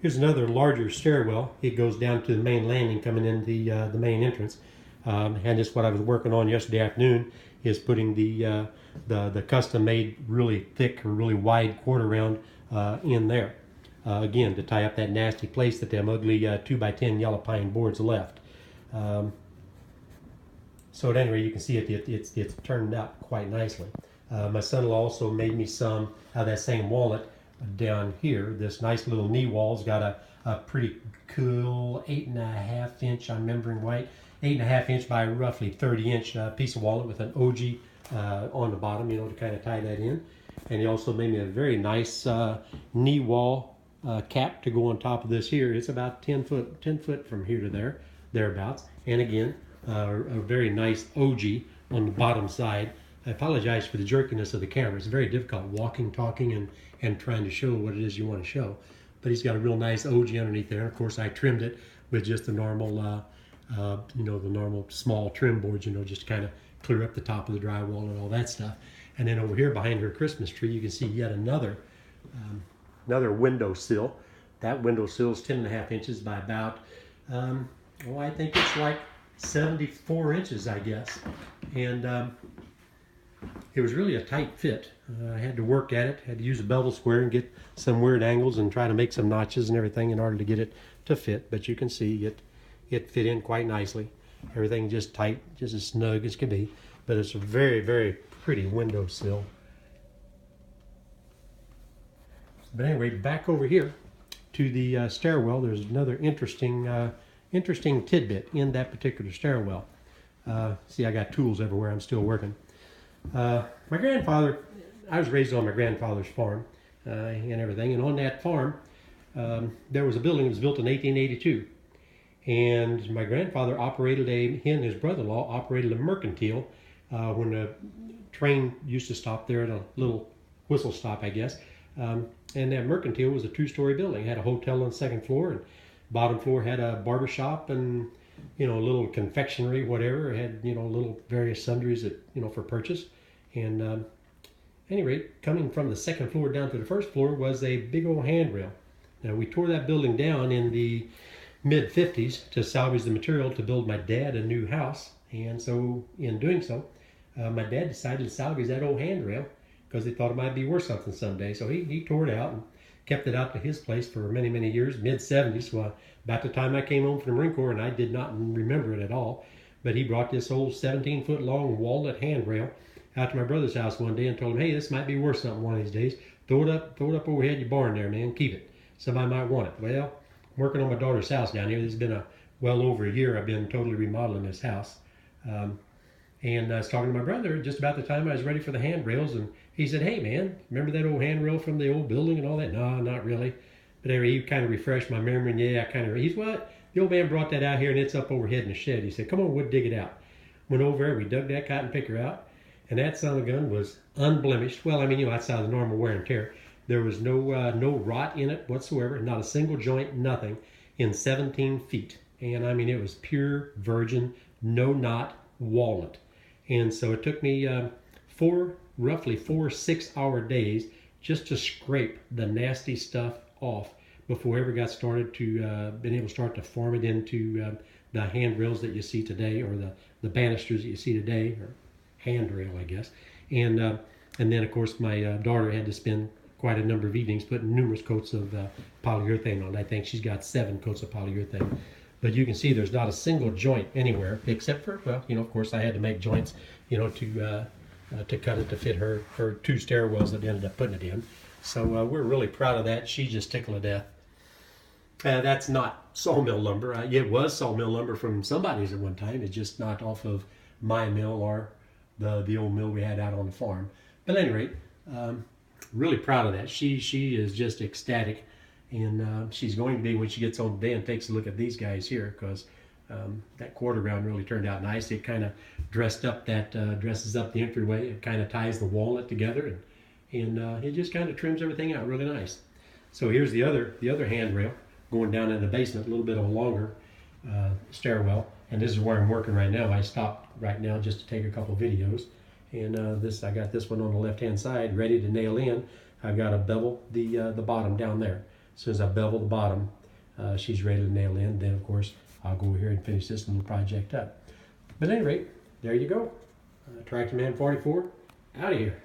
Here's another larger stairwell. It goes down to the main landing coming in the main entrance. And just what I was working on yesterday afternoon is putting the custom-made really thick or really wide quarter round in there. Again, to tie up that nasty place that them ugly 2x10 yellow pine boards left. So at any rate, you can see it's turned out quite nicely. My son-in-law also made me some out of that same walnut down here. This nice little knee wall's got a pretty cool 8.5 inch, I'm remembering right, 8.5 inch by roughly 30 inch piece of walnut with an OG on the bottom, to kind of tie that in. And he also made me a very nice knee wall cap to go on top of this here. It's about 10 foot from here to thereabouts. And again, a very nice OG on the bottom side. I apologize for the jerkiness of the camera. It's very difficult walking, talking, and trying to show what it is you want to show. But he's got a real nice OG underneath there. Of course, I trimmed it with just the normal, the normal small trim boards, just to kind of clear up the top of the drywall and all that stuff. And then over here behind her Christmas tree, you can see yet another window sill. That window sill is 10.5 inches by about, I think it's like 74 inches, I guess. And it was really a tight fit. I had to work at it, had to use a bevel square and get some weird angles and try to make some notches and everything in order to get it to fit. But you can see it fit in quite nicely. Everything just tight, just as snug as can be. But it's a very, very pretty windowsill. But anyway, back over here to the stairwell, there's another interesting tidbit in that particular stairwell. See, I got tools everywhere. I'm still working. My grandfather, I was raised on my grandfather's farm and everything. And on that farm, there was a building that was built in 1882. And my grandfather he and his brother-in-law operated a mercantile when the train used to stop there at a little whistle stop, I guess. And that mercantile was a 2-story building. It had a hotel on the second floor, and bottom floor had a barber shop and, a little confectionery, whatever. It had, little various sundries that, for purchase. And at any rate, coming from the second floor down to the first floor was a big old handrail. Now, we tore that building down in the mid-50s to salvage the material to build my dad a new house. And so in doing so, my dad decided to salvage that old handrail because he thought it might be worth something someday. So he tore it out and kept it out to his place for many, many years, mid-70s. Well, about the time I came home from the Marine Corps, and I did not remember it at all, but he brought this old 17-foot long walnut handrail out to my brother's house one day and told him, hey, this might be worth something one of these days. Throw it up overhead your barn there, man. Keep it. Somebody might want it. Well, I'm working on my daughter's house down here. This has been well over a year I've been totally remodeling this house. And I was talking to my brother just about the time I was ready for the handrails, and he said, hey man, remember that old handrail from the old building and all that? No, not really. But anyway, he kind of refreshed my memory, and yeah, he's what? The old man brought that out here, and it's up overhead in the shed. He said, come on, we'll dig it out. Went over there, we dug that cotton picker out, and that son of a gun was unblemished. Well, outside of the normal wear and tear. There was no rot in it whatsoever, not a single joint, nothing, in 17 feet. And it was pure virgin, no knot walnut. And so it took me roughly 4 6-hour days just to scrape the nasty stuff off before I ever got started to been able to start to form it into the handrails that you see today, or the banisters that you see today, or handrail, I guess. And then of course my daughter had to spend quite a number of evenings putting numerous coats of polyurethane on. I think she's got 7 coats of polyurethane. But you can see there's not a single joint anywhere, except for, well, of course I had to make joints, to cut it to fit her 2 stairwells that ended up putting it in. So we're really proud of that. She's just tickled to death. That's not sawmill lumber. It was sawmill lumber from somebody's at one time. It's just not off of my mill or the old mill we had out on the farm. But at any rate, really proud of that. She is just ecstatic. And she's going to be when she gets home today and takes a look at these guys here, because that quarter round really turned out nice. It kind of dresses up the entryway. It kind of ties the walnut together, and it just kind of trims everything out really nice. So here's the other handrail going down in the basement, a little bit of a longer stairwell. And this is where I'm working right now. I stopped right now just to take a couple videos. And I got this one on the left-hand side ready to nail in. I've got to bevel the bottom down there. As soon as I bevel the bottom, she's ready to nail in. Then, of course, I'll go over here and finish this little project up. But at any rate, there you go. Tractor Man 44, out of here.